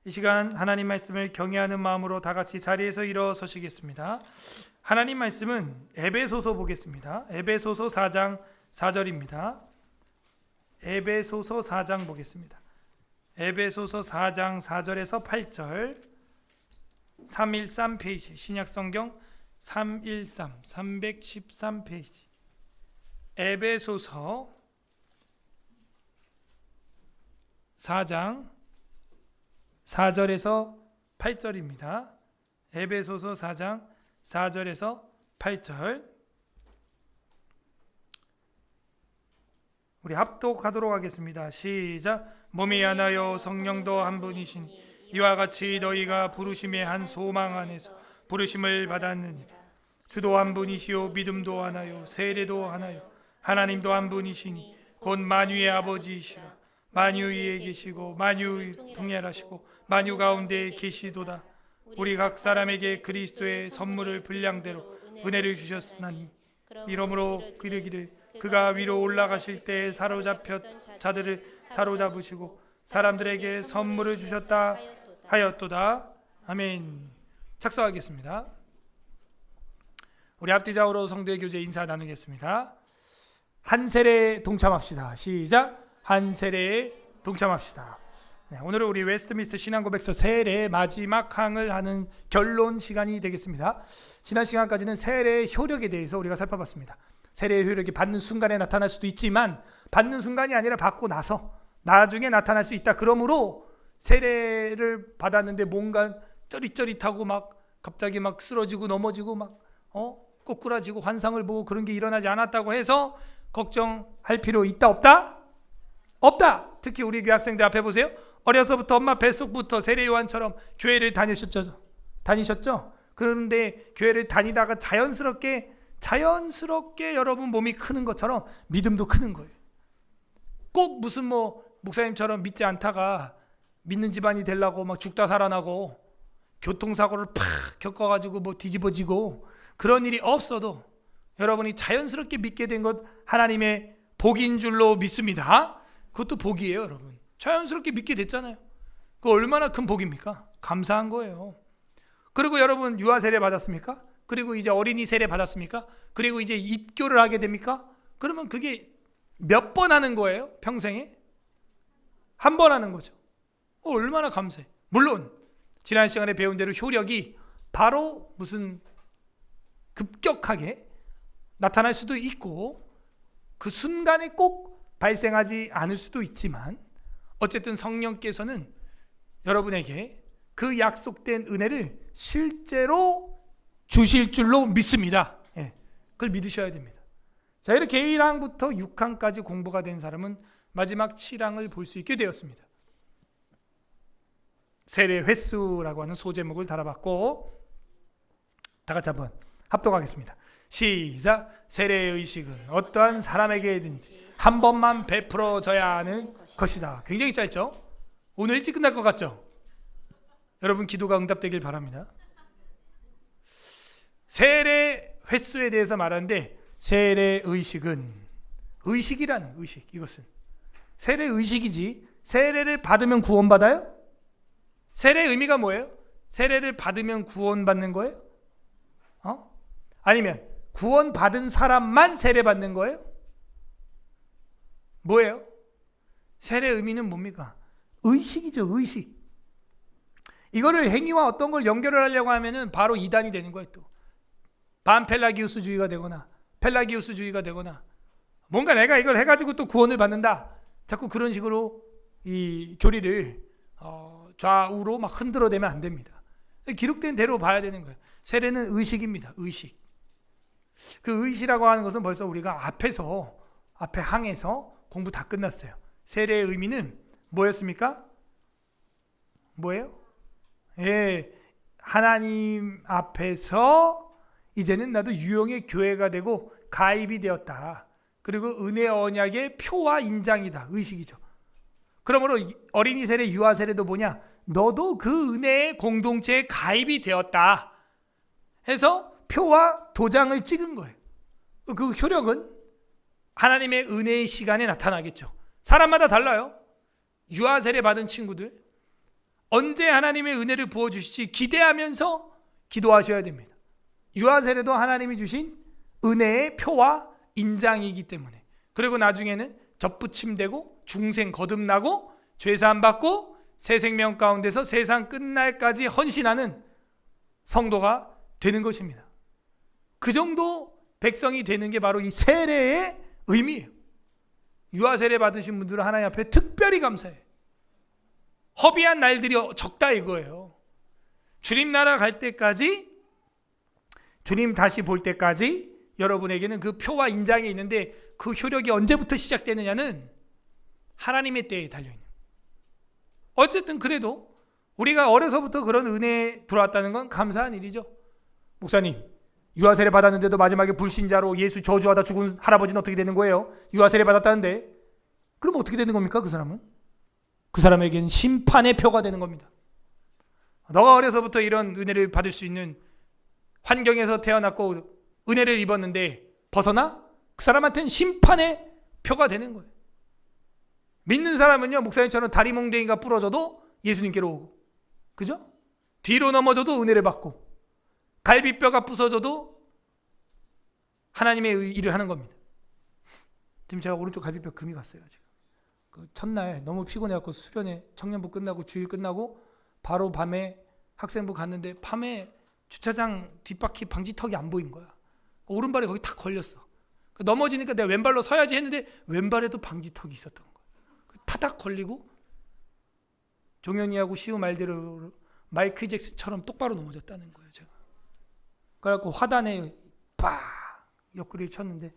이 시간 하나님 말씀을 경외하는 마음으로 다 같이 자리에서 일어서시겠습니다. 하나님 말씀은 에베소서 보겠습니다. 에베소서 4장 4절입니다. 에베소서 4장 보겠습니다. 에베소서 4장 4절에서 8절 313 페이지 신약성경 313 페이지 에베소서 4장 4절에서 8절입니다. 에베소서 4장 4절에서 8절 우리 합독하도록 하겠습니다. 시작. 몸이 하나요 성령도 한 분이시니 이와 같이 너희가 부르심의 한 소망 안에서 부르심을 받았느니라. 주도 한 분이시요 믿음도 하나요 세례도 하나요 하나님도 한 분이시니 곧 만유의 아버지이시라. 만유 위에 계시고 만유 통렬하시고 만유 가운데 계시도다. 우리 각 사람에게 그리스도의 선물을 분량대로 은혜를 주셨으나니 이러므로 이르기를 그가 위로 올라가실 때 사로잡혔 자들을 사로잡으시고 사람들에게 선물을 주셨다 하였도다. 아멘. 착석하겠습니다. 우리 앞뒤 좌우로 성도의 교제 인사 나누겠습니다. 한 세례에 동참합시다. 시작. 한 세례에 동참합시다. 네, 오늘은 우리 웨스트민스터 신앙고백서 세례의 마지막 항을 하는 결론 시간이 되겠습니다. 지난 시간까지는 세례의 효력에 대해서 우리가 살펴봤습니다. 세례의 효력이 받는 순간에 나타날 수도 있지만 받는 순간이 아니라 받고 나서 나중에 나타날 수 있다. 그러므로 세례를 받았는데 뭔가 쩌릿쩌릿하고 막 갑자기 막 쓰러지고 넘어지고 막 꼬꾸라지고 환상을 보고 그런 게 일어나지 않았다고 해서 걱정할 필요 있다 없다? 없다. 특히 우리 교학생들 앞에 보세요. 어려서부터 엄마 뱃속부터 세례 요한처럼 교회를 다니셨죠? 그런데 교회를 다니다가 자연스럽게 여러분 몸이 크는 것처럼 믿음도 크는 거예요. 꼭 무슨 목사님처럼 믿지 않다가 믿는 집안이 되려고 막 죽다 살아나고 교통사고를 팍 겪어가지고 뒤집어지고 그런 일이 없어도 여러분이 자연스럽게 믿게 된 것 하나님의 복인 줄로 믿습니다. 그것도 복이에요, 여러분. 자연스럽게 믿게 됐잖아요. 그 얼마나 큰 복입니까? 감사한 거예요. 그리고 여러분 유아 세례 받았습니까? 그리고 이제 어린이 세례 받았습니까? 그리고 이제 입교를 하게 됩니까? 그러면 그게 몇 번 하는 거예요? 평생에? 한 번 하는 거죠. 얼마나 감사해. 물론 지난 시간에 배운 대로 효력이 바로 무슨 급격하게 나타날 수도 있고 그 순간에 꼭 발생하지 않을 수도 있지만 어쨌든 성령께서는 여러분에게 그 약속된 은혜를 실제로 주실 줄로 믿습니다. 그걸 믿으셔야 됩니다. 자, 이렇게 1항부터 6항까지 공부가 된 사람은 마지막 7항을 볼 수 있게 되었습니다. 세례 횟수라고 하는 소제목을 달아봤고 다 같이 한번 합독하겠습니다. 시작. 세례의 의식은 어떠한 사람에게든지 한 번만 베풀어져야 하는 것이다. 굉장히 짧죠? 오늘 일찍 끝날 것 같죠? 여러분 기도가 응답되길 바랍니다. 세례 횟수에 대해서 말하는데 세례 의식은 의식이라는 의식 이것은 세례 의식이지 세례를 받으면 구원받아요? 세례의 의미가 뭐예요? 세례를 받으면 구원받는 거예요? 아니면 구원받은 사람만 세례받는 거예요? 뭐예요? 세례의 의미는 뭡니까? 의식이죠. 의식. 이거를 행위와 어떤 걸 연결을 하려고 하면은 바로 이단이 되는 거예요. 또 반펠라기우스주의가 되거나 펠라기우스주의가 되거나 뭔가 내가 이걸 해가지고 또 구원을 받는다. 자꾸 그런 식으로 이 교리를 좌우로 막 흔들어대면 안 됩니다. 기록된 대로 봐야 되는 거예요. 세례는 의식입니다. 의식. 그 의식이라고 하는 것은 벌써 우리가 앞에 항에서 공부 다 끝났어요. 세례의 의미는 뭐였습니까? 뭐예요? 하나님 앞에서 이제는 나도 유용의 교회가 되고 가입이 되었다. 그리고 은혜 언약의 표와 인장이다. 의식이죠. 그러므로 어린이 세례, 유아 세례도 뭐냐? 너도 그 은혜의 공동체에 가입이 되었다. 해서 표와 도장을 찍은 거예요. 그 효력은 하나님의 은혜의 시간에 나타나겠죠. 사람마다 달라요. 유아 세례 받은 친구들, 언제 하나님의 은혜를 부어주실지 기대하면서 기도하셔야 됩니다. 유아 세례도 하나님이 주신 은혜의 표와 인장이기 때문에, 그리고 나중에는 접붙임되고 중생 거듭나고 죄사함 받고 새 생명 가운데서 세상 끝날까지 헌신하는 성도가 되는 것입니다. 그 정도 백성이 되는 게 바로 이 세례의 의미예요. 유아 세례 받으신 분들은 하나님 앞에 특별히 감사해요. 허비한 날들이 적다 이거예요. 주님 나라 갈 때까지, 주님 다시 볼 때까지 여러분에게는 그 표와 인장이 있는데, 그 효력이 언제부터 시작되느냐는 하나님의 때에 달려있는. 어쨌든 그래도 우리가 어려서부터 그런 은혜에 들어왔다는 건 감사한 일이죠. 목사님, 유아세례 받았는데도 마지막에 불신자로 예수 저주하다 죽은 할아버지는 어떻게 되는 거예요? 유아세례 받았다는데. 그럼 어떻게 되는 겁니까? 그 사람은? 그 사람에게는 심판의 표가 되는 겁니다. 너가 어려서부터 이런 은혜를 받을 수 있는 환경에서 태어났고 은혜를 입었는데 벗어나? 그 사람한테는 심판의 표가 되는 거예요. 믿는 사람은요, 목사님처럼 다리 몽댕이가 부러져도 예수님께로 오고, 그죠? 뒤로 넘어져도 은혜를 받고, 갈비뼈가 부서져도 하나님의 일을 하는 겁니다. 지금 제가 오른쪽 갈비뼈 금이 갔어요. 지금 그 첫날 너무 피곤해갖고 수련회 청년부 끝나고 주일 끝나고 바로 밤에 학생부 갔는데, 밤에 주차장 뒷바퀴 방지턱이 안 보인 거야. 오른발에 거기 탁 걸렸어. 넘어지니까 내가 왼발로 서야지 했는데 왼발에도 방지턱이 있었던 거야. 타닥 걸리고 종현이하고 시우 말대로 마이클 잭슨처럼 똑바로 넘어졌다는 거예요. 제가 그래갖고 화단에 빡 옆구리를 쳤는데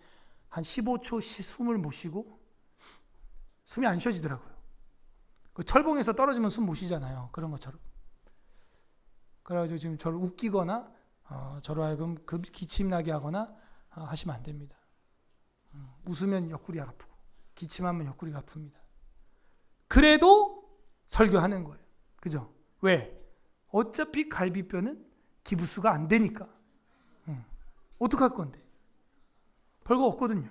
한 15초 숨을 못 쉬고, 숨이 안 쉬어지더라고요. 그 철봉에서 떨어지면 숨 못 쉬잖아요. 그런 것처럼. 그래가지고 지금 저를 웃기거나 저로 하여금 기침나게 하거나 하시면 안 됩니다. 웃으면 옆구리가 아프고 기침하면 옆구리가 아픕니다. 그래도 설교하는 거예요. 그죠? 왜? 어차피 갈비뼈는 기부스가 안 되니까. 어떡할 건데? 별거 없거든요.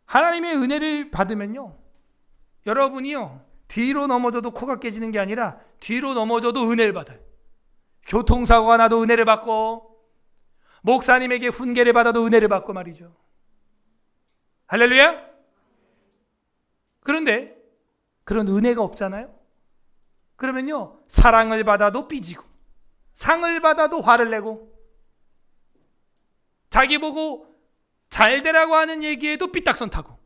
하나님의 은혜를 받으면요, 여러분이요, 뒤로 넘어져도 코가 깨지는 게 아니라 뒤로 넘어져도 은혜를 받아요. 교통사고가 나도 은혜를 받고, 목사님에게 훈계를 받아도 은혜를 받고 말이죠. 할렐루야? 그런데 그런 은혜가 없잖아요. 그러면요, 사랑을 받아도 삐지고, 상을 받아도 화를 내고, 자기 보고 잘 되라고 하는 얘기에도 삐딱선 타고,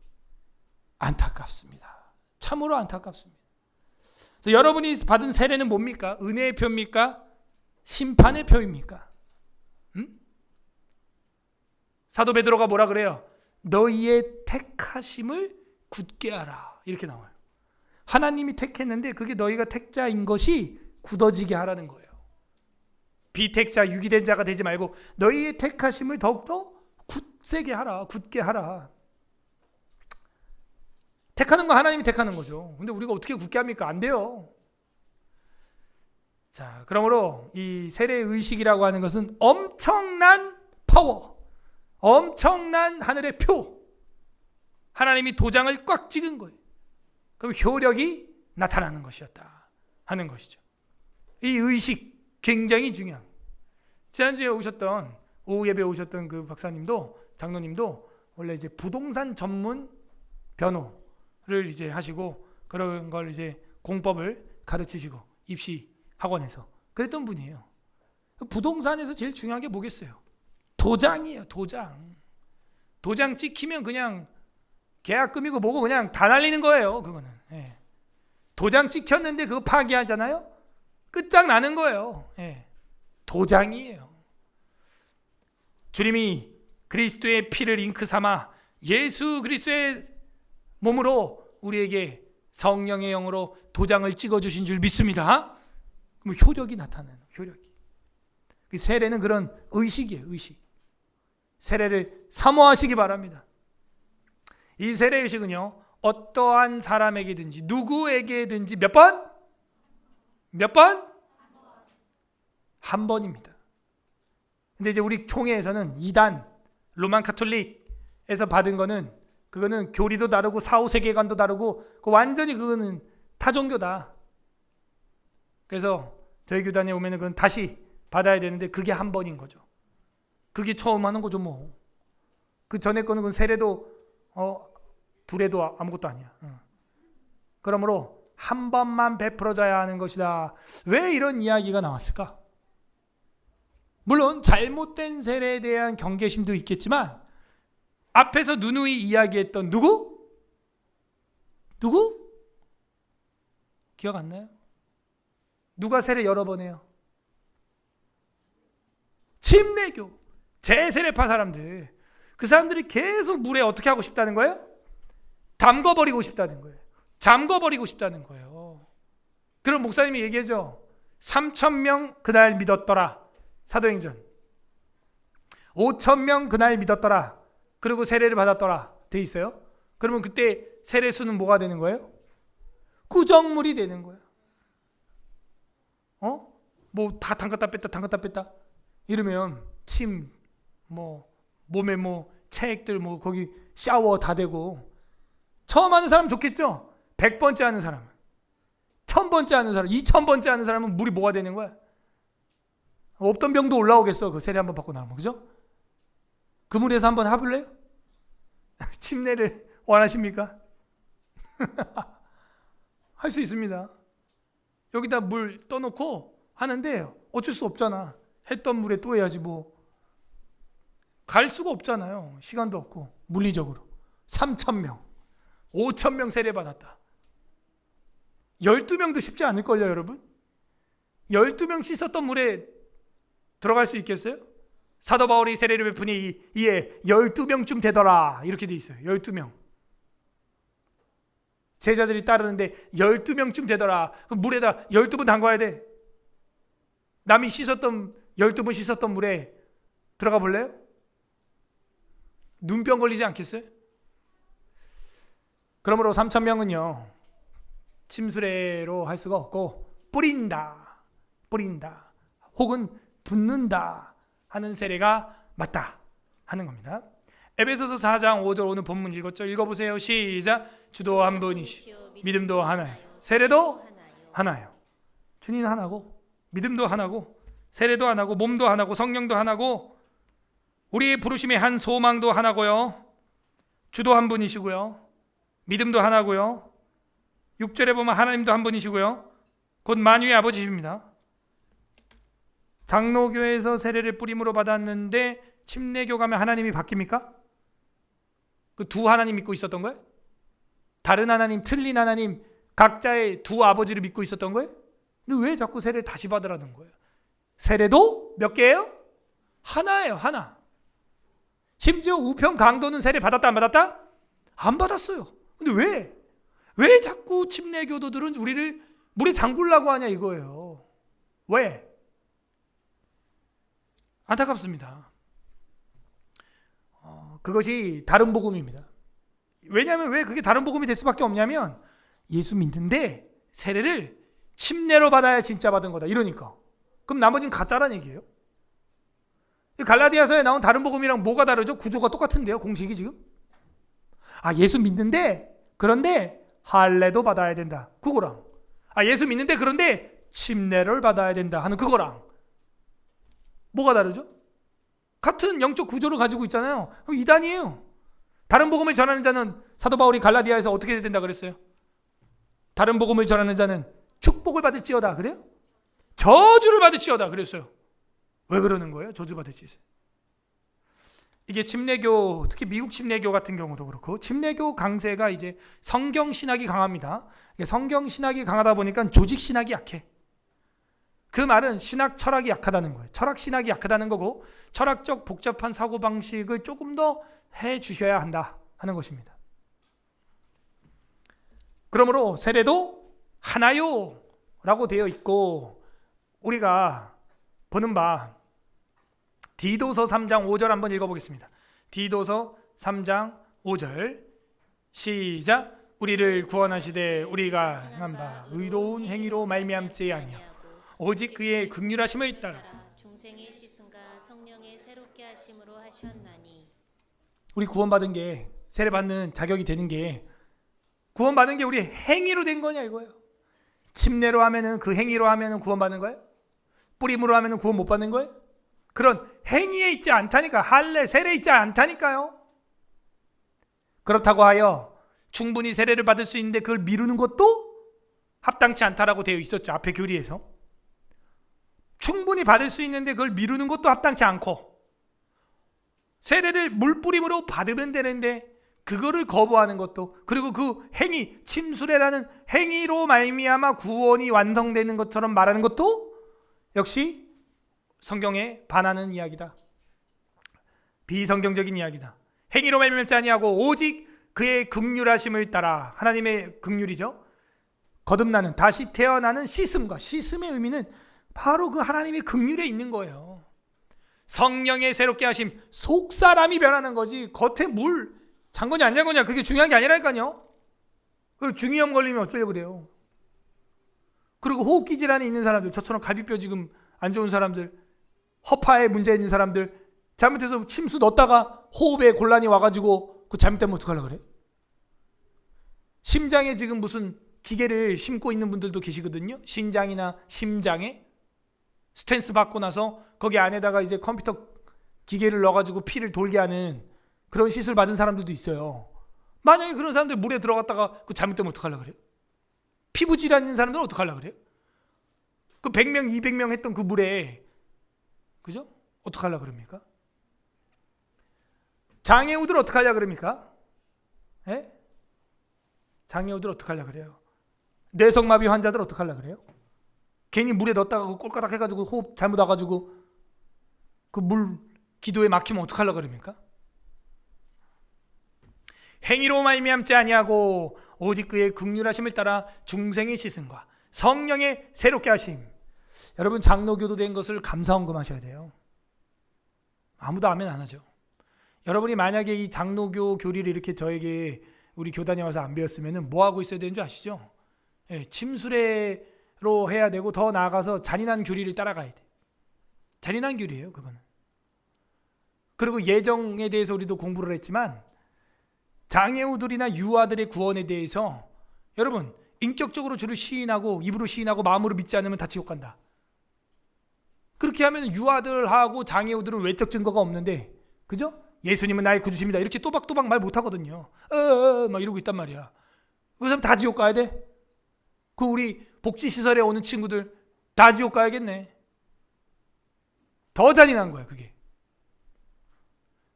안타깝습니다. 참으로 안타깝습니다. 그래서 여러분이 받은 세례는 뭡니까? 은혜의 표입니까? 심판의 표입니까? 사도 베드로가 뭐라 그래요? 너희의 택하심을 굳게 하라, 이렇게 나와요. 하나님이 택했는데 그게 너희가 택자인 것이 굳어지게 하라는 거예요. 비택자, 유기된 자가 되지 말고 너희의 택하심을 더욱더 굳세게 하라, 굳게 하라. 택하는 거 하나님이 택하는 거죠. 근데 우리가 어떻게 굳게 합니까? 안 돼요. 자, 그러므로 이 세례의식이라고 하는 것은 엄청난 파워, 엄청난 하늘의 표, 하나님이 도장을 꽉 찍은 거예요. 그럼 효력이 나타나는 것이었다 하는 것이죠. 이 의식 굉장히 중요합니다. 지난주에 오셨던, 오후 예배에 오셨던 그 박사님도, 장로님도 원래 이제 부동산 전문 변호를 이제 하시고, 그런 걸 이제 공법을 가르치시고 입시 학원에서 그랬던 분이에요. 부동산에서 제일 중요한 게 뭐겠어요? 도장이에요. 도장 찍히면 그냥 계약금이고 뭐고 그냥 다 날리는 거예요. 그거는. 예. 도장 찍혔는데 그거 파기하잖아요. 끝장나는 거예요. 예. 도장이에요. 주님이 그리스도의 피를 잉크 삼아 예수 그리스도의 몸으로 우리에게 성령의 영으로 도장을 찍어주신 줄 믿습니다. 그럼 효력이 나타나는, 효력이. 세례는 그런 의식이에요. 의식. 세례를 사모하시기 바랍니다. 이 세례의식은요, 어떠한 사람에게든지 누구에게든지 몇 번? 몇 번? 한 번입니다. 근데 이제 우리 총회에서는 2단 로만 카톨릭에서 받은 거는, 그거는 교리도 다르고 사후 세계관도 다르고 완전히 그거는 타종교다. 그래서 저희 교단에 오면은 그건 다시 받아야 되는데 그게 한 번인 거죠. 그게 처음 하는 거죠 뭐. 그 전에 거는 그 세례도 둘에도 아무것도 아니야. 그러므로 한 번만 베풀어져야 하는 것이다. 왜 이런 이야기가 나왔을까? 물론 잘못된 세례에 대한 경계심도 있겠지만 앞에서 누누이 이야기했던 누구? 기억 안 나요? 누가 세례 여러 번 해요? 침례교, 재세례파 사람들. 그 사람들이 계속 물에 어떻게 하고 싶다는 거예요? 담궈버리고 싶다는 거예요. 잠궈버리고 싶다는 거예요. 그럼 목사님이 얘기하죠. 3,000명 그날 믿었더라. 사도행전. 5,000명 그날 믿었더라. 그리고 세례를 받았더라. 돼 있어요. 그러면 그때 세례 수는 뭐가 되는 거예요? 구정물이 되는 거예요. 뭐 다 담갔다 뺐다 이러면 침, 몸에 체액들 거기 샤워 다 되고. 처음 하는 사람 좋겠죠? 100번째 하는 사람, 1000번째 하는 사람, 2000번째 하는 사람은 물이 뭐가 되는 거야? 없던 병도 올라오겠어. 그 세례 한번 받고 나면. 그죠? 그 물에서 한번 해볼래요? 침례를 원하십니까? 할 수 있습니다. 여기다 물 떠놓고 하는데 어쩔 수 없잖아. 했던 물에 또 해야지 뭐. 갈 수가 없잖아요. 시간도 없고 물리적으로. 3,000명 5,000명 세례 받았다. 12명도 쉽지 않을걸요 여러분? 12명 씻었던 물에 들어갈 수 있겠어요? 사도 바울이 세례를 베푸니 이에 12명쯤 되더라 이렇게 돼 있어요. 12명. 제자들이 따르는데 12명쯤 되더라. 그럼 물에다 12번 담가야 돼. 남이 12번 씻었던 물에 들어가 볼래요? 눈병 걸리지 않겠어요? 그러므로 3,000명은요 침수례로 할 수가 없고 뿌린다 혹은 붓는다 하는 세례가 맞다 하는 겁니다. 에베소서 4장 5절 오늘 본문 읽었죠? 읽어보세요. 시작. 주도 한 분이시오 믿음도 하나요 세례도 하나요. 주님은 하나고 믿음도 하나고 세례도 하나고 몸도 하나고 성령도 하나고 우리의 부르심의 한 소망도 하나고요. 주도 한 분이시고요. 믿음도 하나고요. 6절에 보면 하나님도 한 분이시고요. 곧 만유의 아버지십니다. 장로교에서 세례를 뿌림으로 받았는데 침례교 가면 하나님이 바뀝니까? 그 두 하나님 믿고 있었던 거예요? 다른 하나님, 틀린 하나님, 각자의 두 아버지를 믿고 있었던 거예요? 근데 왜 자꾸 세례를 다시 받으라는 거예요? 세례도 몇 개예요? 하나예요, 하나. 심지어 우편 강도는 세례 받았다 안 받았다? 안 받았어요. 근데 왜? 왜 자꾸 침례교도들은 우리를 물에 잠글라고 하냐 이거예요. 왜? 안타깝습니다. 그것이 다른 복음입니다. 왜냐하면 왜 그게 다른 복음이 될 수밖에 없냐면 예수 믿는데 세례를 침례로 받아야 진짜 받은 거다 이러니까. 그럼 나머지는 가짜란 얘기예요. 갈라디아서에 나온 다른 복음이랑 뭐가 다르죠? 구조가 똑같은데요. 공식이 지금. 예수 믿는데 그런데 할례도 받아야 된다. 그거랑 예수 믿는데 그런데 침례를 받아야 된다 하는 그거랑 뭐가 다르죠? 같은 영적 구조를 가지고 있잖아요. 그럼 이단이에요. 다른 복음을 전하는 자는 사도 바울이 갈라디아에서 어떻게 해야 된다 그랬어요? 다른 복음을 전하는 자는 축복을 받을지어다 그래요? 저주를 받을지어다 그랬어요. 왜 그러는 거예요? 저주 받을지. 이게 침례교, 특히 미국 침례교 같은 경우도 그렇고 침례교 강세가 이제 성경 신학이 강합니다. 성경 신학이 강하다 보니까 조직 신학이 약해. 그 말은 신학 철학이 약하다는 거예요. 철학 신학이 약하다는 거고 철학적 복잡한 사고방식을 조금 더 해주셔야 한다 하는 것입니다. 그러므로 세례도 하나요 라고 되어 있고 우리가 보는 바 디도서 3장 5절 한번 읽어보겠습니다. 디도서 3장 5절 시작. 우리를 구원하시되 우리가 행한 바 의로운 행위로 말미암지 아니하고 오직 그의 긍휼하심을 따라 중생의 씻음과 성령의 새롭게 하심으로 하셨나니. 우리 구원받은 게 세례받는 자격이 되는 게 구원받은 게 우리 행위로 된 거냐 이거예요. 침례로 하면은 그 행위로 하면은 구원받는 거예요? 뿌림으로 하면은 구원 못 받는 거예요? 그런 행위에 있지 않다니까. 할례, 세례에 있지 않다니까요. 그렇다고 하여 충분히 세례를 받을 수 있는데 그걸 미루는 것도 합당치 않다라고 되어 있었죠. 앞에 교리에서. 충분히 받을 수 있는데 그걸 미루는 것도 합당치 않고, 세례를 물뿌림으로 받으면 되는데 그거를 거부하는 것도, 그리고 그 행위, 침수례라는 행위로 말미암아 구원이 완성되는 것처럼 말하는 것도 역시 성경에 반하는 이야기다. 비성경적인 이야기다. 행위로 말미암지 아니하고 오직 그의 긍휼하심을 따라, 하나님의 긍휼이죠. 거듭나는, 다시 태어나는 씻음과, 씻음의 의미는 바로 그 하나님의 긍휼에 있는 거예요. 성령의 새롭게 하심, 속사람이 변하는 거지 겉에 물 장거냐 안 장거냐 그게 중요한 게 아니라니까요. 그리고 중이염 걸리면 어쩌려고 그래요. 그리고 호흡기 질환이 있는 사람들, 저처럼 갈비뼈 지금 안 좋은 사람들, 허파에 문제 있는 사람들, 잘못해서 침수 넣었다가 호흡에 곤란이 와가지고 그 잘못되면 어떡하려고 그래? 심장에 지금 무슨 기계를 심고 있는 분들도 계시거든요. 신장이나 심장에 스탠스 받고 나서 거기 안에다가 이제 컴퓨터 기계를 넣어가지고 피를 돌게 하는 그런 시술 받은 사람들도 있어요. 만약에 그런 사람들 물에 들어갔다가 그 잘못되면 어떡하려고 그래요? 피부 질환 있는 사람들은 어떡하려고 그래요? 그 100명, 200명 했던 그 물에, 그죠? 어떡하려고 그럽니까? 장애우들 어떡하려고 그럽니까? 예? 장애우들 어떡하려고 그래요? 뇌성마비 환자들 어떡하려고 그래요? 괜히 물에 넣었다가 그 꼴까닥 해가지고 호흡 잘못 와가지고 그 물 기도에 막히면 어떡하려고 그럽니까? 행위로 말미암지 아니하고 오직 그의 긍휼하심을 따라 중생의 씻음과 성령의 새롭게 하심. 여러분, 장로교도 된 것을 감사헌금하셔야 돼요. 아무도 아멘 안 하죠. 여러분이 만약에 이 장로교 교리를 이렇게 저에게 우리 교단에 와서 안 배웠으면 뭐 하고 있어야 되는 줄 아시죠? 예, 침수례로 해야 되고, 더 나아가서 잔인한 교리를 따라가야 돼. 잔인한 교리예요, 그거는. 그리고 예정에 대해서 우리도 공부를 했지만, 장애우들이나 유아들의 구원에 대해서 여러분, 인격적으로 주를 시인하고 입으로 시인하고 마음으로 믿지 않으면 다 지옥 간다. 그렇게 하면 유아들하고 장애우들은 외적 증거가 없는데, 그죠? 예수님은 나의 구주십니다 이렇게 또박또박 말 못하거든요. 막 이러고 있단 말이야. 그 사람 다 지옥 가야 돼? 그 우리 복지시설에 오는 친구들 다 지옥 가야겠네. 더 잔인한 거야 그게.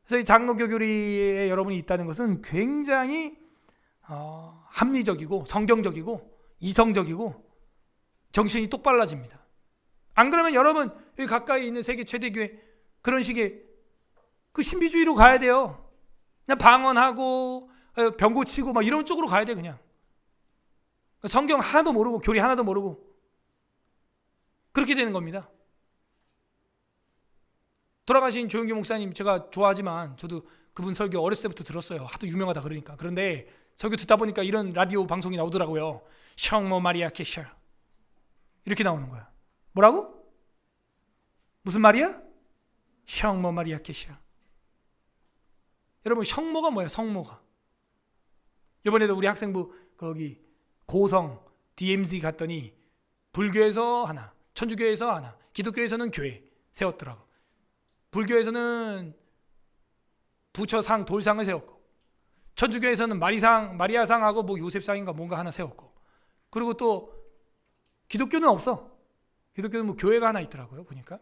그래서 이 장로교 교리에 여러분이 있다는 것은 굉장히 합리적이고 성경적이고 이성적이고 정신이 똑발라집니다. 안 그러면 여러분 여기 가까이 있는 세계 최대 교회 그런 식의 그 신비주의로 가야 돼요. 그냥 방언하고 병 고치고 막 이런 쪽으로 가야 돼. 그냥 성경 하나도 모르고 교리 하나도 모르고 그렇게 되는 겁니다. 돌아가신 조영기 목사님 제가 좋아하지만 저도 그분 설교 어렸을 때부터 들었어요. 하도 유명하다 그러니까. 그런데 설교 듣다 보니까 이런 라디오 방송이 나오더라고요. 성모 마리아 케셔 이렇게 나오는 거야. 뭐라고? 무슨 말이야? 성모 마리아 케셔. 여러분, 성모가 뭐야? 성모가. 이번에도 우리 학생부 거기 고성 DMZ 갔더니 불교에서 하나, 천주교에서 하나, 기독교에서는 교회 세웠더라고. 불교에서는 부처상, 돌상을 세웠고, 천주교에서는 마리아상하고 뭐 요셉상인가 뭔가 하나 세웠고, 그리고 또 기독교는 없어. 기독교는 뭐 교회가 하나 있더라고요. 보니까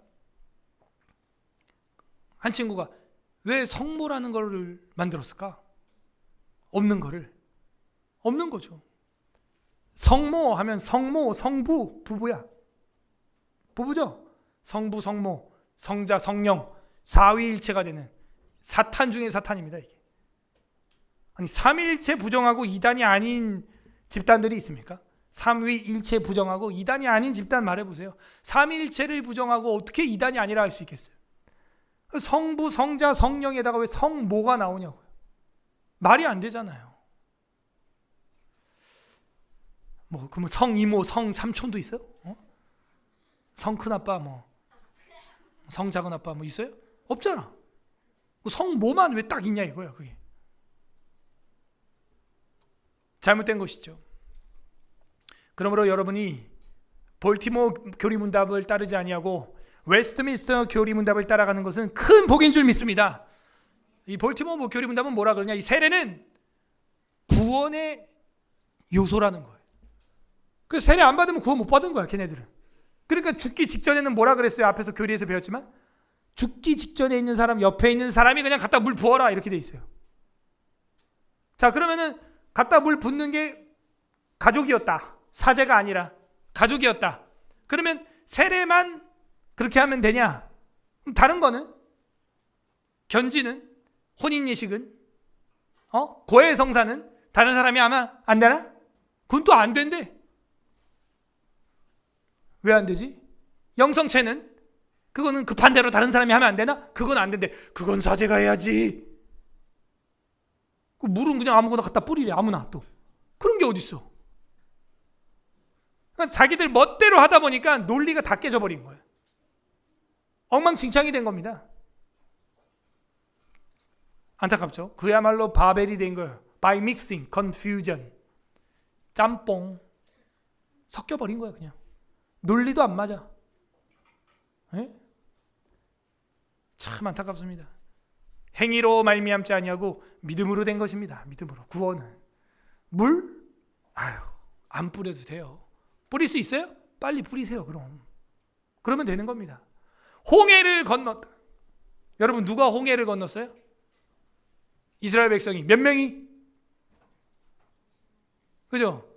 한 친구가 왜 성모라는 거를 만들었을까? 없는 거를. 없는 거죠. 성모 하면 성모, 성부, 부부야. 부부죠. 성부, 성모, 성자, 성령, 사위일체가 되는 사탄 중에 사탄입니다. 이게. 아니, 삼위일체 부정하고 이단이 아닌 집단들이 있습니까? 삼위일체 부정하고 이단이 아닌 집단 말해보세요. 삼위일체를 부정하고 어떻게 이단이 아니라 할 수 있겠어요? 성부, 성자, 성령에다가 왜 성모가 나오냐고요. 말이 안 되잖아요. 뭐 그러면 성이모, 성삼촌도 있어요? 성큰아빠, 뭐 성작은아빠 뭐 있어요? 없잖아. 성모만 왜 딱 있냐 이거야. 그게 잘못된 것이죠. 그러므로 여러분이 볼티모어 교리문답을 따르지 아니하고 웨스트민스터 교리문답을 따라가는 것은 큰 복인 줄 믿습니다. 이 볼티모어 교리문답은 뭐라 그러냐? 이 세례는 구원의 요소라는 거예요. 그 세례 안 받으면 구원 못 받은 거야, 걔네들은. 그러니까 죽기 직전에는 뭐라 그랬어요? 앞에서 교리에서 배웠지만 죽기 직전에 있는 사람, 옆에 있는 사람이 그냥 갖다 물 부어라 이렇게 돼 있어요. 자, 그러면은 갖다 물 붓는 게 가족이었다. 사제가 아니라 가족이었다. 그러면 세례만 그렇게 하면 되냐? 다른 거는? 견지는? 혼인예식은? 고해 성사는? 다른 사람이 하면 안 되나? 그건 또 안 된대. 왜 안 되지? 영성체는? 그거는 급한 대로 다른 사람이 하면 안 되나? 그건 안 된대. 그건 사제가 해야지. 그 물은 그냥 아무거나 갖다 뿌리래. 아무나 또. 그런 게 어딨어. 그러니까 자기들 멋대로 하다 보니까 논리가 다 깨져버린 거예요. 엉망진창이 된 겁니다. 안타깝죠? 그야말로 바벨이 된 거예요. By mixing, confusion. 짬뽕. 섞여버린 거예요, 그냥. 논리도 안 맞아. 에? 참 안타깝습니다. 행위로 말미암지 아니하고 믿음으로 된 것입니다. 믿음으로. 구원은. 물? 안 뿌려도 돼요. 뿌릴 수 있어요? 빨리 뿌리세요, 그럼. 그러면 되는 겁니다. 홍해를 건넜다. 여러분, 누가 홍해를 건넜어요? 이스라엘 백성이. 몇 명이? 그죠?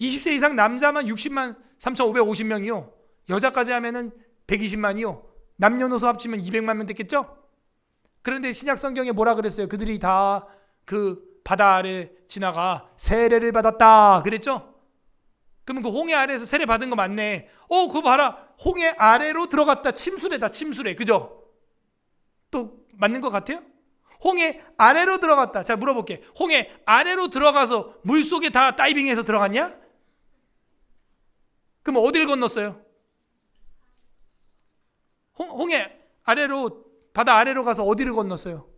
20세 이상 남자만 60만 3,550명이요. 여자까지 하면은 120만이요. 남녀노소 합치면 200만 명 됐겠죠? 그런데 신약 성경에 뭐라 그랬어요? 그들이 다 그 바다 아래 지나가 세례를 받았다 그랬죠? 그러면 그 홍해 아래에서 세례 받은 거 맞네. 그거 봐라. 홍해 아래로 들어갔다. 침수래다. 침수래. 그죠? 또 맞는 것 같아요? 홍해 아래로 들어갔다. 자, 물어볼게. 홍해 아래로 들어가서 물속에 다 다이빙해서 들어갔냐? 그럼 어디를 건넜어요? 홍해 아래로, 바다 아래로 가서 어디를 건넜어요?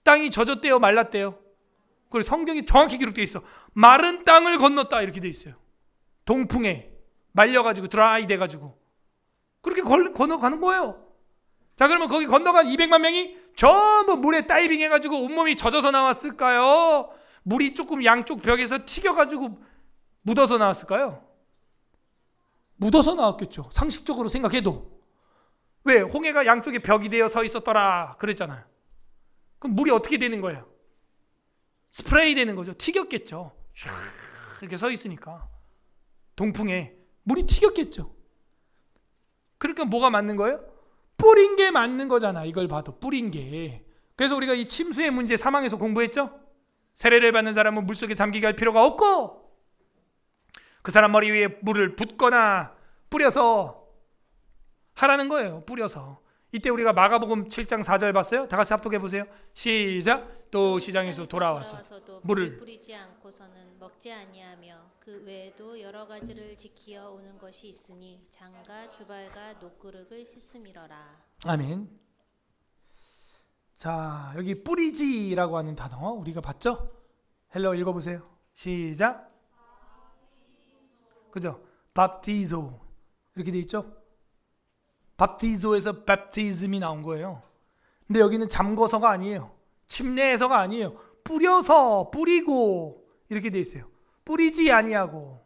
땅이 젖었대요, 말랐대요? 그리고 성경이 정확히 기록되어 있어. 마른 땅을 건넜다 이렇게 되어 있어요. 동풍에 말려가지고 드라이 돼가지고 그렇게 건너가는 거예요. 자, 그러면 거기 건너간 200만 명이 전부 물에 다이빙 해가지고 온몸이 젖어서 나왔을까요? 물이 조금 양쪽 벽에서 튀겨가지고 묻어서 나왔을까요? 묻어서 나왔겠죠. 상식적으로 생각해도. 왜? 홍해가 양쪽에 벽이 되어 서 있었더라 그랬잖아요. 그럼 물이 어떻게 되는 거예요? 스프레이 되는 거죠. 튀겼겠죠. 이렇게 서 있으니까 동풍에 물이 튀겼겠죠. 그러니까 뭐가 맞는 거예요? 뿌린 게 맞는 거잖아. 이걸 봐도 뿌린 게. 그래서 우리가 이 침수의 문제 3항에서 공부했죠. 세례를 받는 사람은 물속에 잠기게 할 필요가 없고 그 사람 머리 위에 물을 붓거나 뿌려서 하라는 거예요. 뿌려서. 이때 우리가 마가복음 7장 4절 봤어요? 다 같이 합독해 보세요. 시작. 또 시장에서 돌아와서도 물을 뿌리지 않고서는 먹지 아니하며 그 외에도 여러 가지를 지키어 오는 것이 있으니 장과 주발과 녹그릇을 씻음이러라. 아멘. 자, 여기 뿌리지라고 하는 단어 우리가 봤죠? 헬로 읽어보세요. 시작. 그죠? 밥티조 이렇게 돼 있죠? 밥티조에서 밥티즘이 나온 거예요. 근데 여기는 잠궈서가 아니에요. 침례해서가 아니에요. 뿌려서, 뿌리고 이렇게 돼 있어요. 뿌리지 아니하고.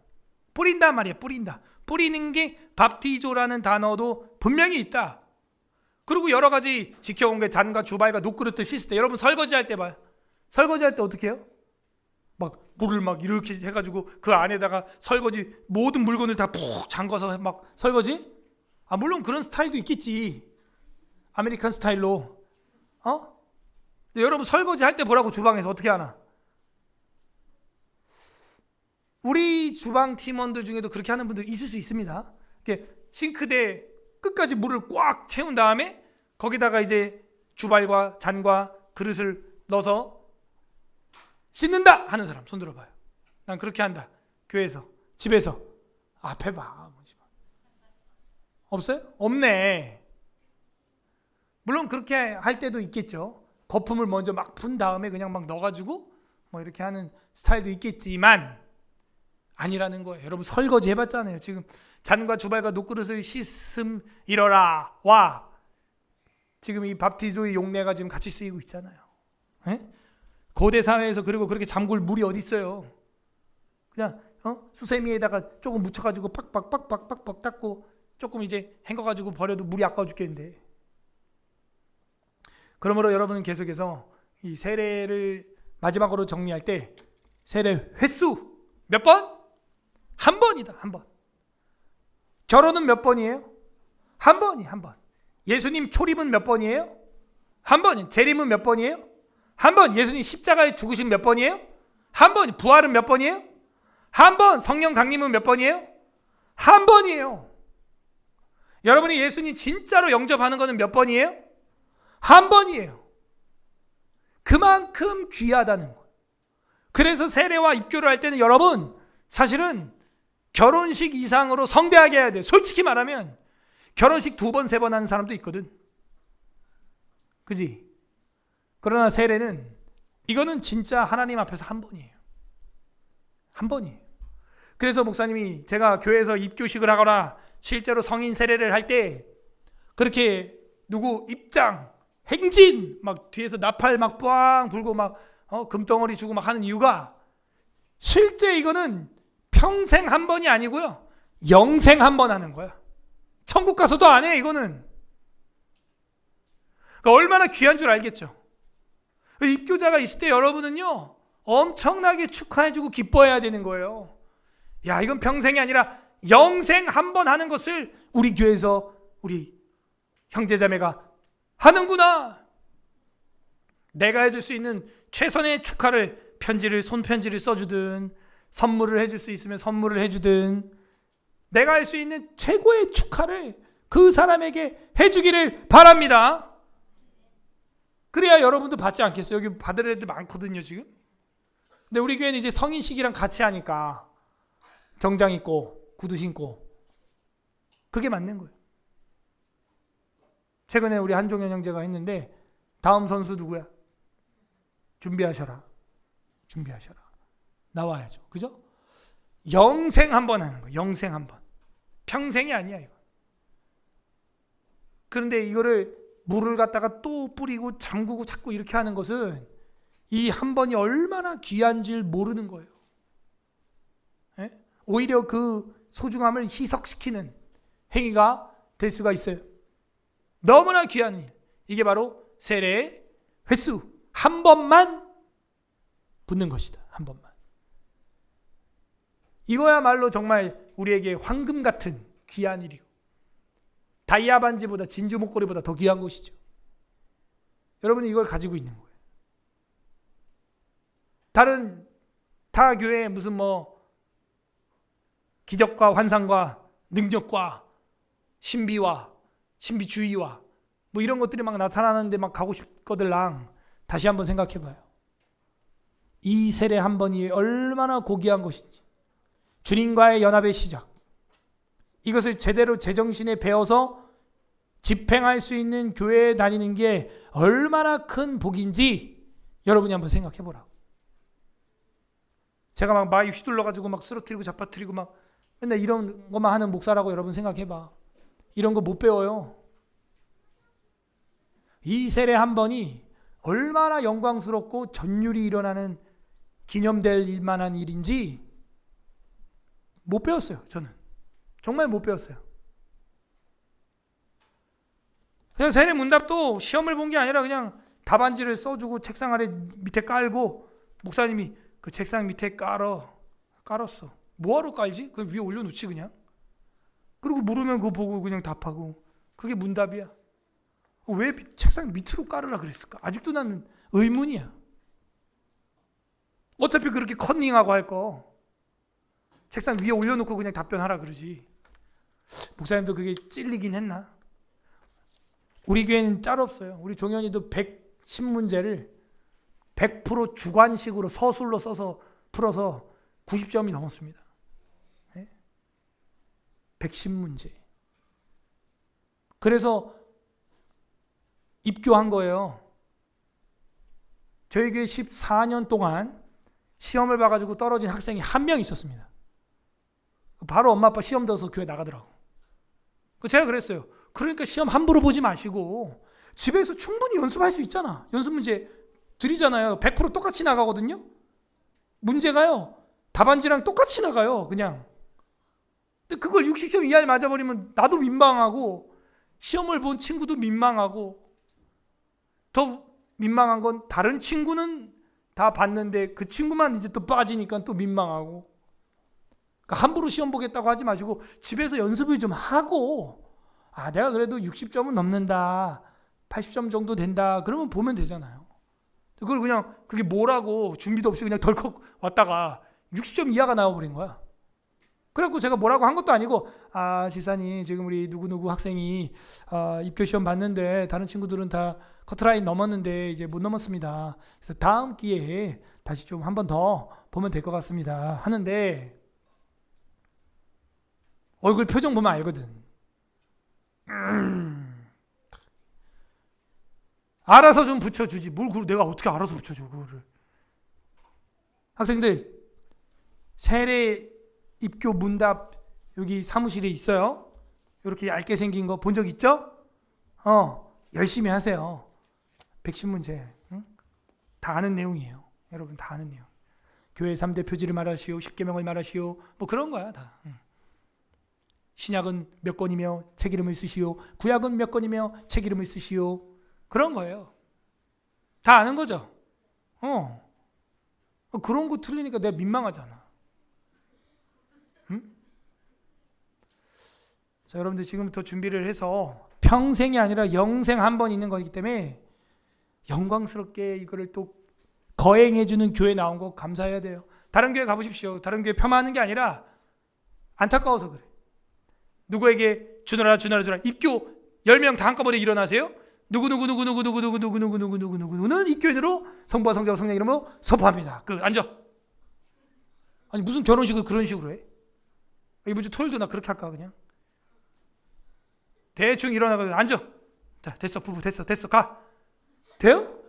뿌린단 말이에요. 뿌린다. 뿌리는 게 밥티조라는 단어도 분명히 있다. 그리고 여러 가지 지켜온 게 잔과 주발과 녹그릇을 씻을 때, 여러분 설거지할 때 봐요. 설거지할 때 어떻게 해요? 막 물을 막 이렇게 해가지고 그 안에다가 설거지 모든 물건을 다 푹 잠궈서 막 설거지? 물론 그런 스타일도 있겠지. 아메리칸 스타일로. 근데 여러분 설거지 할 때 보라고 주방에서 어떻게 하나? 우리 주방 팀원들 중에도 그렇게 하는 분들 있을 수 있습니다. 이렇게 싱크대 끝까지 물을 꽉 채운 다음에 거기다가 이제 주발과 잔과 그릇을 넣어서 씻는다 하는 사람 손 들어봐요. 난 그렇게 한다. 교회에서, 집에서. 앞에 봐. 없어요? 없네. 물론 그렇게 할 때도 있겠죠. 거품을 먼저 막 푼 다음에 그냥 막 넣어가지고 뭐 이렇게 하는 스타일도 있겠지만 아니라는 거예요. 여러분 설거지 해봤잖아요. 지금 잔과 주발과 녹그릇을 씻음 이러라 와. 지금 이 밥티조의 용례가 지금 같이 쓰이고 있잖아요. 에? 고대 사회에서 그리고 그렇게 잠글 물이 어디 있어요? 그냥 수세미에다가 조금 묻혀가지고 빡빡 닦고 조금 이제 헹궈가지고 버려도 물이 아까워 죽겠는데. 그러므로 여러분은 계속해서 이 세례를 마지막으로 정리할 때 세례 횟수 몇 번? 한 번이다. 한 번. 결혼은 몇 번이에요? 한 번이 한 번. 예수님 초림은 몇 번이에요? 한 번. 재림은 몇 번이에요? 한 번. 예수님 십자가에 죽으신 몇 번이에요? 한 번. 부활은 몇 번이에요? 한 번. 성령 강림은 몇 번이에요? 한 번이에요. 여러분이 예수님 진짜로 영접하는 것은 몇 번이에요? 한 번이에요. 그만큼 귀하다는 거예요. 그래서 세례와 입교를 할 때는 여러분 사실은 결혼식 이상으로 성대하게 해야 돼요. 솔직히 말하면 결혼식 2번, 3번 하는 사람도 있거든. 그지? 그러나 세례는 이거는 진짜 하나님 앞에서 한 번이에요. 한 번이에요. 그래서 목사님이 제가 교회에서 입교식을 하거나 실제로 성인 세례를 할 때 그렇게 누구 입장, 행진 막 뒤에서 나팔 막 빵 불고 막 금덩어리 주고 막 하는 이유가 실제 이거는 평생 한 번이 아니고요. 영생 한 번 하는 거야. 천국 가서도 안 해, 이거는. 그러니까 얼마나 귀한 줄 알겠죠. 입교자가 있을 때 여러분은요, 엄청나게 축하해주고 기뻐해야 되는 거예요. 야, 이건 평생이 아니라 영생 한 번 하는 것을 우리 교회에서 우리 형제자매가 하는구나. 내가 해줄 수 있는 최선의 축하를 손편지를 써주든 선물을 해줄 수 있으면 선물을 해주든 내가 할 수 있는 최고의 축하를 그 사람에게 해주기를 바랍니다. 그래야 여러분도 받지 않겠어요? 여기 받을 애들 많거든요 지금. 근데 우리 교회는 이제 성인식이랑 같이 하니까 정장 입고 구두 신고 그게 맞는 거예요. 최근에 우리 한종현 형제가 했는데 다음 선수 누구야? 준비하셔라. 나와야죠. 그죠? 영생 한 번 하는 거예요. 영생 한 번. 평생이 아니야 이거. 그런데 이거를 물을 갖다가 또 뿌리고 잠그고 자꾸 이렇게 하는 것은 이 한 번이 얼마나 귀한 줄 모르는 거예요. 예? 오히려 그 소중함을 희석시키는 행위가 될 수가 있어요. 너무나 귀한 일. 이게 바로 세례의 횟수. 한 번만 붙는 것이다. 한 번만. 이거야말로 정말 우리에게 황금 같은 귀한 일이고 다이아 반지보다 진주 목걸이보다 더 귀한 것이죠. 여러분이 이걸 가지고 있는 거예요. 타 교회에 무슨 기적과 환상과 능력과 신비와 신비주의와 이런 것들이 막 나타나는데 막 가고 싶거들랑 다시 한번 생각해 봐요. 이 세례 한 번이 얼마나 고귀한 것인지. 주님과의 연합의 시작. 이것을 제대로 제정신에 배워서 집행할 수 있는 교회에 다니는 게 얼마나 큰 복인지 여러분이 한번 생각해 보라고. 제가 막 마이 휘둘러 가지고 막 쓰러뜨리고 잡아뜨리고 막 맨날 이런 것만 하는 목사라고 여러분 생각해 봐. 이런 거 못 배워요. 이 세례 한 번이 얼마나 영광스럽고 전율이 일어나는 기념될 일만한 일인지 못 배웠어요. 저는 정말 못 배웠어요. 그냥 세례 문답도 시험을 본 게 아니라 그냥 답안지를 써주고 책상 아래 밑에 깔고 목사님이 그 책상 밑에 깔았어. 뭐하러 깔지? 그 위에 올려놓지 그냥. 그리고 물으면 그거 보고 그냥 답하고. 그게 문답이야. 왜 책상 밑으로 깔으라 그랬을까? 아직도 나는 의문이야. 어차피 그렇게 컨닝하고 할 거 책상 위에 올려놓고 그냥 답변하라 그러지. 목사님도 그게 찔리긴 했나? 우리 교회는 짤 없어요. 우리 종현이도 110문제를 100% 주관식으로 서술로 써서 풀어서 90점이 넘었습니다. 110문제. 그래서 입교한 거예요. 저희 교회 14년 동안 시험을 봐가지고 떨어진 학생이 한 명 있었습니다. 바로 엄마 아빠 시험 들어서 교회 나가더라고. 제가 그랬어요. 그러니까 시험 함부로 보지 마시고 집에서 충분히 연습할 수 있잖아. 연습 문제 드리잖아요. 100% 똑같이 나가거든요. 문제가요, 답안지랑 똑같이 나가요. 그냥. 근데 그걸 60점 이하에 맞아버리면 나도 민망하고 시험을 본 친구도 민망하고, 더 민망한 건 다른 친구는 다 봤는데 그 친구만 이제 또 빠지니까 또 민망하고. 그러니까 함부로 시험 보겠다고 하지 마시고 집에서 연습을 좀 하고, 내가 그래도 60점은 넘는다, 80점 정도 된다, 그러면 보면 되잖아요. 그걸 그냥 그게 뭐라고 준비도 없이 그냥 덜컥 왔다가 60점 이하가 나와버린 거야. 그래갖고 제가 뭐라고 한 것도 아니고, 지사님 지금 우리 누구누구 학생이 입교 시험 봤는데 다른 친구들은 다 커트라인 넘었는데 이제 못 넘었습니다. 그래서 다음 기회에 다시 좀 한 번 더 보면 될 것 같습니다 하는데, 얼굴 표정 보면 알거든. 알아서 좀 붙여주지 뭘 그걸 내가 어떻게 알아서 붙여줘 그거를. 학생들, 세례 입교 문답 여기 사무실에 있어요. 이렇게 얇게 생긴 거 본 적 있죠? 열심히 하세요. 110문제 다 아는 내용이에요. 여러분 다 아는 내용. 교회 3대 표지를 말하시오, 10계명을 말하시오, 뭐 그런 거야 다. 신약은 몇 권이며 책 이름을 쓰시오, 구약은 몇 권이며 책 이름을 쓰시오, 그런 거예요. 다 아는 거죠. 그런 거 틀리니까 내가 민망하잖아. 자, 여러분들 지금부터 준비를 해서 평생이 아니라 영생 한 번 있는 거기 때문에 영광스럽게 이거를 또 거행해주는 교회 나온 거 감사해야 돼요. 다른 교회 가보십시오. 다른 교회 폄하하는 게 아니라 안타까워서 그래. 누구에게 주너라 입교 10명 다 한꺼번에 일어나세요? 누구는 입교인으로 성부와 성자와 성령 이름으로 선포합니다. 앉아. 아니 무슨 결혼식을 그런 식으로 해? 이번 주 토요일도 나 그렇게 할까 그냥? 대충 일어나가지고 앉아. 자, 됐어 부부 됐어 가. 돼요?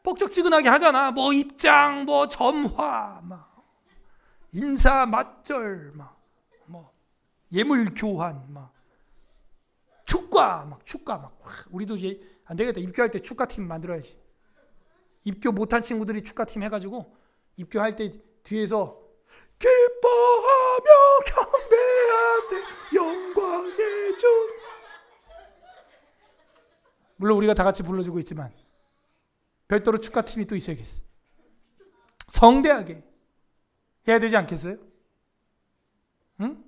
뻑적지근하게 하잖아. 뭐 입장, 뭐 점화, 막 인사 맞절, 뭐 예물 교환, 막 축가, 우리도 이제 안 되겠다. 입교할 때 축가팀 만들어야지. 입교 못한 친구들이 축가팀 해가지고 입교할 때 뒤에서 기뻐하며 경배하세 영광의 주. 물론 우리가 다 같이 불러주고 있지만 별도로 축가팀이 또 있어야겠어. 성대하게 해야 되지 않겠어요? 응?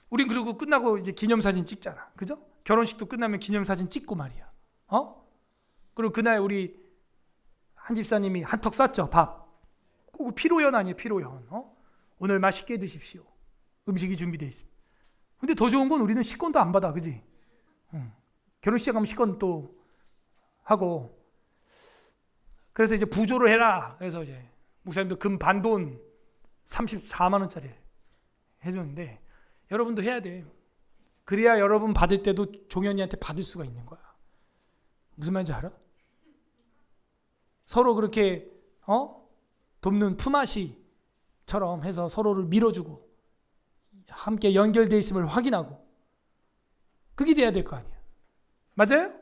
우린 그리고 끝나고 이제 기념사진 찍잖아. 그죠? 결혼식도 끝나면 기념사진 찍고 말이야. 그리고 그날 우리 한 집사님이 한턱 쐈죠. 밥. 그거 피로연 아니에요. 피로연. 오늘 맛있게 드십시오. 음식이 준비되어 있습니다. 근데 더 좋은 건 우리는 식권도 안 받아. 그지? 결혼식 가면 식권 또 하고. 그래서 이제 부조를 해라. 그래서 이제 목사님도 금 반돈 34만 원짜리 해줬는데, 여러분도 해야 돼. 그래야 여러분 받을 때도 종현이한테 받을 수가 있는 거야. 무슨 말인지 알아? 서로 그렇게 돕는 품앗이처럼 해서 서로를 밀어주고 함께 연결되어 있음을 확인하고, 그게 돼야 될 거 아니야. 맞아요?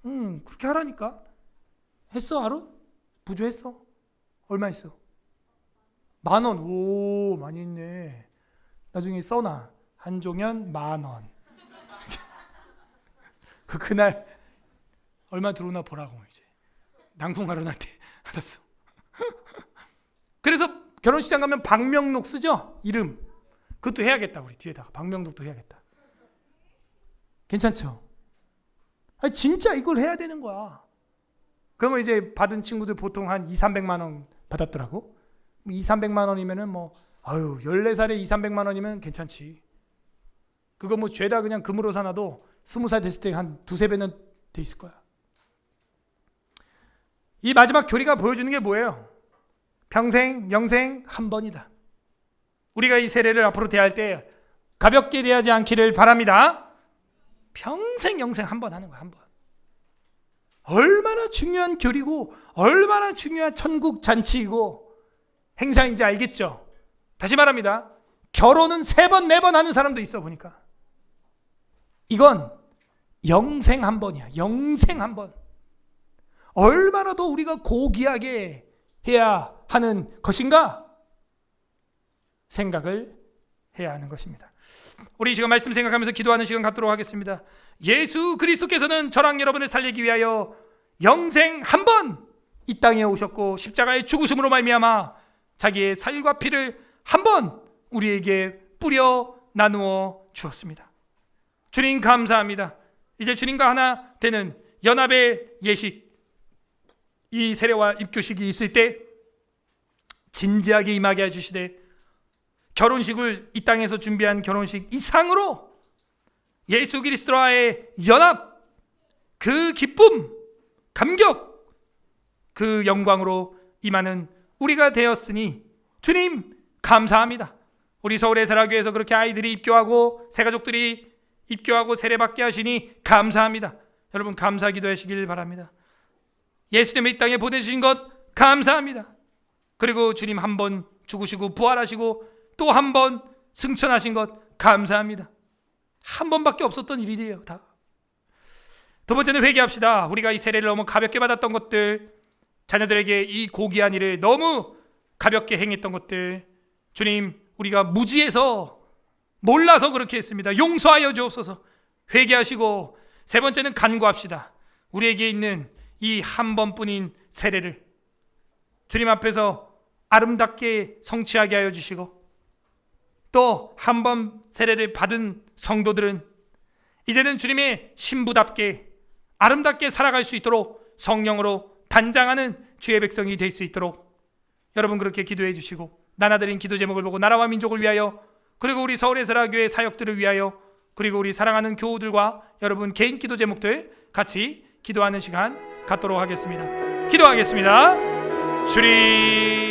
그렇게 하라니까. 했어 아론? 부조했어? 얼마 했어? 10,000원. 오, 많이 했네. 나중에 써놔. 한종현 10,000원. 그날 얼마 들어오나 보라고. 이제 낭풍하러 날 때. 알았어. 그래서 결혼식장 가면 방명록 쓰죠? 이름. 그것도 해야겠다. 우리 뒤에다가 방명록도 해야겠다. 괜찮죠? 아니, 진짜 이걸 해야 되는 거야. 그러면 이제 받은 친구들 보통 한 200-300만 원 받았더라고. 200-300만 원이면은 14살에 200-300만 원이면 괜찮지. 그거 뭐 죄다 그냥 금으로 사놔도 20살 됐을 때 한 2-3배는 돼 있을 거야. 이 마지막 교리가 보여주는 게 뭐예요? 평생, 영생 한 번이다. 우리가 이 세례를 앞으로 대할 때 가볍게 대하지 않기를 바랍니다. 평생, 영생 한 번 하는 거야, 한 번. 얼마나 중요한 교리고 얼마나 중요한 천국 잔치이고 행사인지 알겠죠? 다시 말합니다. 결혼은 3번, 4번 하는 사람도 있어 보니까. 이건 영생 한 번이야. 영생 한 번. 얼마나 더 우리가 고귀하게 해야 하는 것인가? 생각을 해야 하는 것입니다. 우리 지금 말씀 생각하면서 기도하는 시간 갖도록 하겠습니다. 예수 그리스도께서는 저랑 여러분을 살리기 위하여 영생 한 번 이 땅에 오셨고 십자가의 죽으심으로 말미암아 자기의 살과 피를 한 번 우리에게 뿌려 나누어 주었습니다. 주님 감사합니다. 이제 주님과 하나 되는 연합의 예식, 이 세례와 입교식이 있을 때 진지하게 임하게 해주시되 결혼식을 이 땅에서 준비한 결혼식 이상으로 예수 그리스도와의 연합, 그 기쁨, 감격, 그 영광으로 임하는 우리가 되었으니 주님 감사합니다. 우리 서울의 사랑교회에서 그렇게 아이들이 입교하고 새가족들이 입교하고 세례받게 하시니 감사합니다. 여러분 감사 기도하시길 바랍니다. 예수님을 이 땅에 보내주신 것 감사합니다. 그리고 주님 한 번 죽으시고 부활하시고 또 한 번 승천하신 것 감사합니다. 한 번밖에 없었던 일이에요. 다. 두 번째는 회개합시다. 우리가 이 세례를 너무 가볍게 받았던 것들, 자녀들에게 이 고귀한 일을 너무 가볍게 행했던 것들, 주님 우리가 무지해서 몰라서 그렇게 했습니다. 용서하여 주옵소서. 회개하시고 세 번째는 간구합시다. 우리에게 있는 이 한 번뿐인 세례를 주님 앞에서 아름답게 성취하게 하여 주시고, 또 한 번 세례를 받은 성도들은 이제는 주님의 신부답게 아름답게 살아갈 수 있도록 성령으로 단장하는 주의 백성이 될 수 있도록 여러분 그렇게 기도해 주시고, 나눠드린 기도 제목을 보고 나라와 민족을 위하여, 그리고 우리 서울의 사랑교회 사역들을 위하여, 그리고 우리 사랑하는 교우들과 여러분 개인 기도 제목들 같이 기도하는 시간 갖도록 하겠습니다. 기도하겠습니다. 주님